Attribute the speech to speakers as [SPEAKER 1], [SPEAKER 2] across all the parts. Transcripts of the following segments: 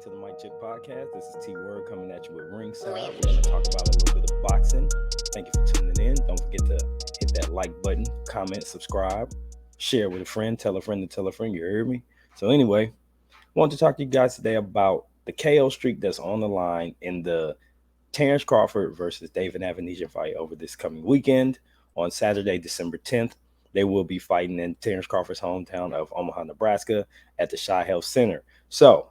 [SPEAKER 1] to the Mike Chick Podcast. This is T Word coming at you with Ringside. We're going to talk about a little bit of boxing. Thank you for tuning in. Don't forget to hit that like button, comment, subscribe, share with a friend, tell a friend to tell a friend. You heard me? So, anyway, I want to talk to you guys today about the KO streak that's on the line in the Terence Crawford versus David Avanesyan fight over this coming weekend on Saturday, December 10th. They will be fighting in Terence Crawford's hometown of Omaha, Nebraska at the Chi Health Center. So,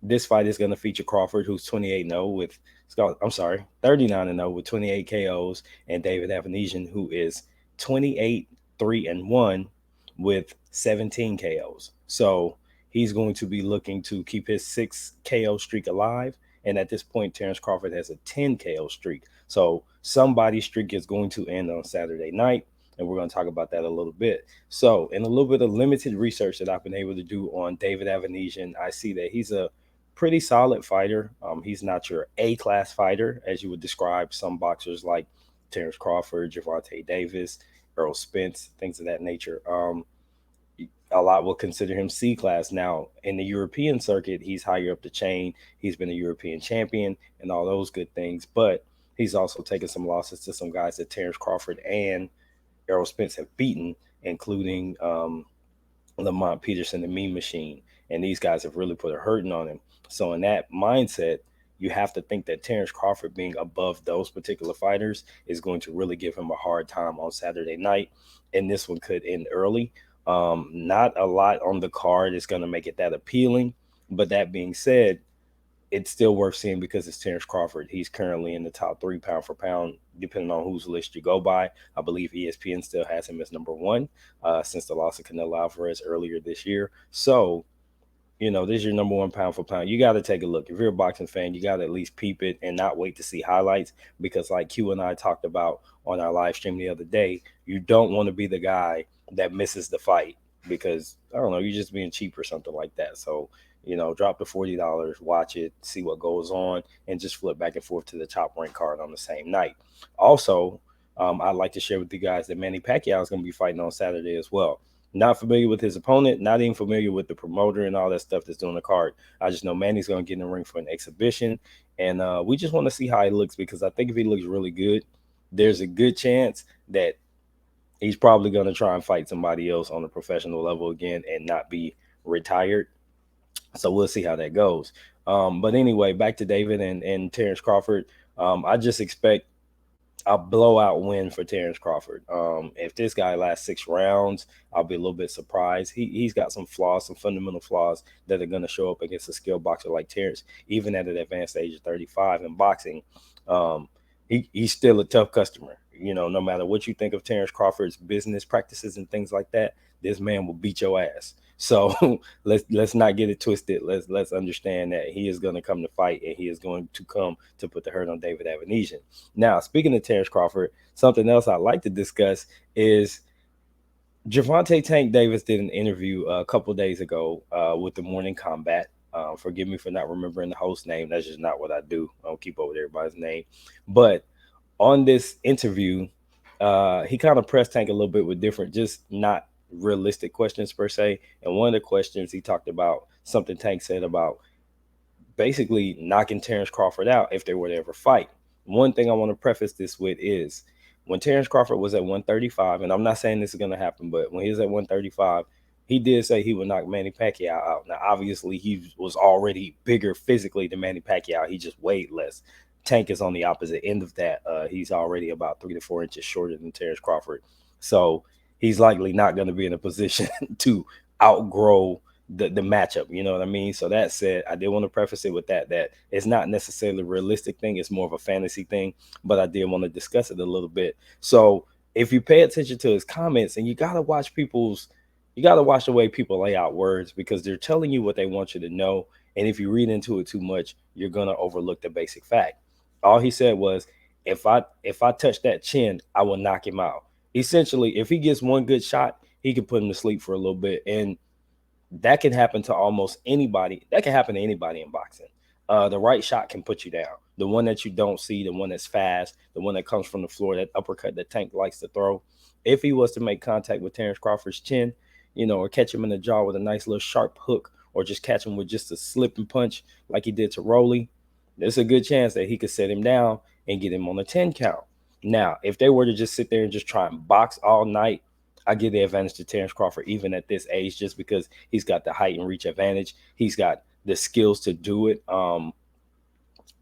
[SPEAKER 1] this fight is going to feature Crawford, who's 28-0 with, 39-0 with 28 KOs, and David Avanesyan, who is 28-3-1 with 17 KOs. So he's going to be looking to keep his 6 KO streak alive. And at this point, Terence Crawford has a 10 KO streak. So somebody's streak is going to end on Saturday night. And we're going to talk about that a little bit. So in a little bit of limited research that I've been able to do on David Avanesyan, I see that he's a pretty solid fighter. He's not your A-class fighter, as you would describe some boxers like Terence Crawford, Gervonta Davis, Earl Spence, things of that nature. A lot will consider him C-class. Now, in the European circuit, he's higher up the chain. He's been a European champion and all those good things. But he's also taken some losses to some guys that Terence Crawford and Errol Spence have beaten, including Lamont Peterson, the Mean Machine. And these guys have really put a hurting on him. So in that mindset, you have to think that Terence Crawford being above those particular fighters is going to really give him a hard time on Saturday night. And this one could end early. Not a lot on the card is going to make it that appealing. But that being said, it's still worth seeing because it's Terence Crawford. He's currently in the top 3 pound for pound, depending on whose list you go by. I believe ESPN still has him as number 1 since the loss of Canelo Alvarez earlier this year. So, this is your number 1 pound for pound. You got to take a look. If you're a boxing fan, you got to at least peep it and not wait to see highlights because like Q and I talked about on our live stream the other day, you don't want to be the guy that misses the fight because, I don't know, you're just being cheap or something like that. So, drop the $40, watch it, see what goes on, and just flip back and forth to the top rank card on the same night. Also, I'd like to share with you guys that Manny Pacquiao is going to be fighting on Saturday as well. Not familiar with his opponent, not even familiar with the promoter and all that stuff that's doing the card. I just know Manny's going to get in the ring for an exhibition, and we just want to see how he looks because I think if he looks really good, there's a good chance that he's probably going to try and fight somebody else on a professional level again and not be retired. So we'll see how that goes. But anyway, back to David and Terence Crawford. I just expect a blowout win for Terence Crawford. If this guy lasts 6 rounds, I'll be a little bit surprised. He's got some flaws, some fundamental flaws that are going to show up against a skilled boxer like Terence, even at an advanced age of 35 in boxing. He's still a tough customer. No matter what you think of Terence Crawford's business practices and things like that, this man will beat your ass. So let's not get it twisted. Let's understand that he is going to come to fight and he is going to come to put the hurt on David Avanesyan. Now, speaking of Terence Crawford, something else I'd like to discuss is Gervonta Tank Davis did an interview a couple days ago with the Morning Combat. Forgive me for not remembering the host name. That's just not what I do. I don't keep up with everybody's name. But on this interview, he kind of pressed Tank a little bit with different, just not realistic questions per se. And one of the questions he talked about something Tank said about basically knocking Terence Crawford out if they were to ever fight. One thing I want to preface this with is when Terence Crawford was at 135, and I'm not saying this is going to happen, but when he was at 135, he did say he would knock Manny Pacquiao out. Now, obviously, he was already bigger physically than Manny Pacquiao. He just weighed less. Tank is on the opposite end of that. He's already about 3 to 4 inches shorter than Terence Crawford. So he's likely not going to be in a position to outgrow the matchup. You know what I mean? So that said, I did want to preface it with that it's not necessarily a realistic thing. It's more of a fantasy thing, but I did want to discuss it a little bit. So if you pay attention to his comments, and you got to watch the way people lay out words because they're telling you what they want you to know. And if you read into it too much, you're going to overlook the basic fact. All he said was, if I touch that chin, I will knock him out. Essentially, if he gets one good shot, he can put him to sleep for a little bit. And that can happen to almost anybody. That can happen to anybody in boxing. The right shot can put you down. The one that you don't see, the one that's fast, the one that comes from the floor, that uppercut that Tank likes to throw. If he was to make contact with Terence Crawford's chin, or catch him in the jaw with a nice little sharp hook or just catch him with just a slipping punch like he did to Rolly, there's a good chance that he could set him down and get him on a 10 count. Now, if they were to just sit there and just try and box all night, I give the advantage to Terence Crawford even at this age, just because he's got the height and reach advantage. He's got the skills to do it.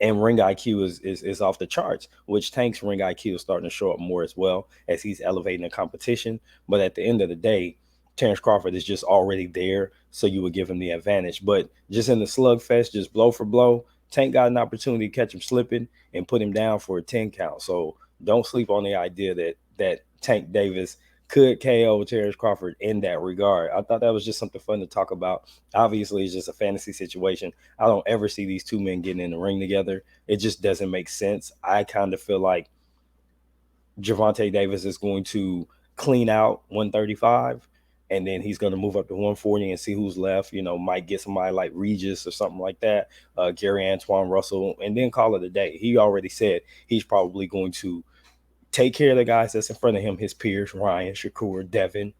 [SPEAKER 1] And ring IQ is off the charts, which Tank's ring IQ is starting to show up more as well as he's elevating the competition. But at the end of the day, Terence Crawford is just already there, so you would give him the advantage. But just in the slugfest, just blow for blow, Tank got an opportunity to catch him slipping and put him down for a 10 count. So don't sleep on the idea that Tank Davis could KO Terence Crawford in that regard. I thought that was just something fun to talk about. Obviously, it's just a fantasy situation. I don't ever see these two men getting in the ring together. It just doesn't make sense. I kind of feel like Gervonta Davis is going to clean out 135, and then he's going to move up to 140 and see who's left. You know, might get somebody like Regis or something like that, Gary Antoine Russell, and then call it a day. He already said he's probably going to take care of the guys that's in front of him, his peers, Ryan, Shakur, Devin.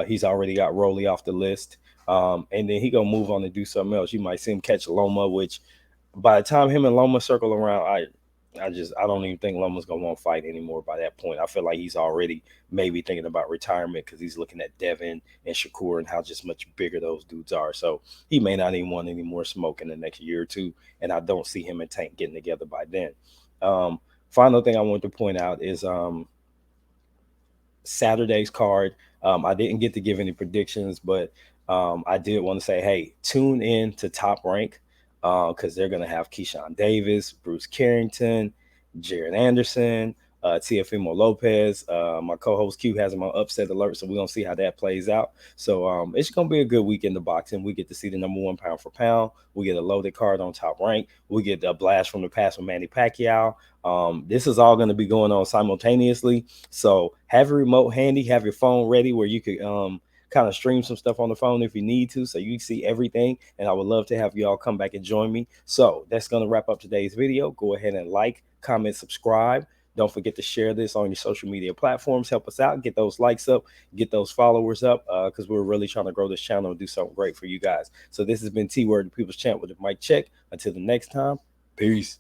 [SPEAKER 1] He's already got Rolly off the list. And then he going to move on and do something else. You might see him catch Loma, which by the time him and Loma circle around, I don't even think Loma's gonna want to fight anymore by that point. I feel like he's already maybe thinking about retirement because he's looking at Devin and Shakur and how just much bigger those dudes are. So he may not even want any more smoke in the next year or two. And I don't see him and Tank getting together by then. Final thing I want to point out is Saturday's card. I didn't get to give any predictions, but I did want to say, hey, tune in to Top Rank because they're going to have Keyshawn Davis, Bruce Carrington, Jared Anderson, Teofimo Lopez. My co-host Q has him on upset alert, so we're going to see how that plays out. So it's going to be a good week in the boxing. We get to see the number one pound for pound. We get a loaded card on Top Rank. We get a blast from the past with Manny Pacquiao. This is all going to be going on simultaneously. So have your remote handy, have your phone ready where you could kind of stream some stuff on the phone if you need to, so you see everything. And I would love to have you all come back and join me. So that's going to wrap up today's video. Go ahead and like, comment, subscribe. Don't forget to share this on your social media platforms. Help us out. Get those likes up. Get those followers up because we're really trying to grow this channel and do something great for you guys. So this has been T-Word, the People's Champ with the mic check. Until the next time, peace.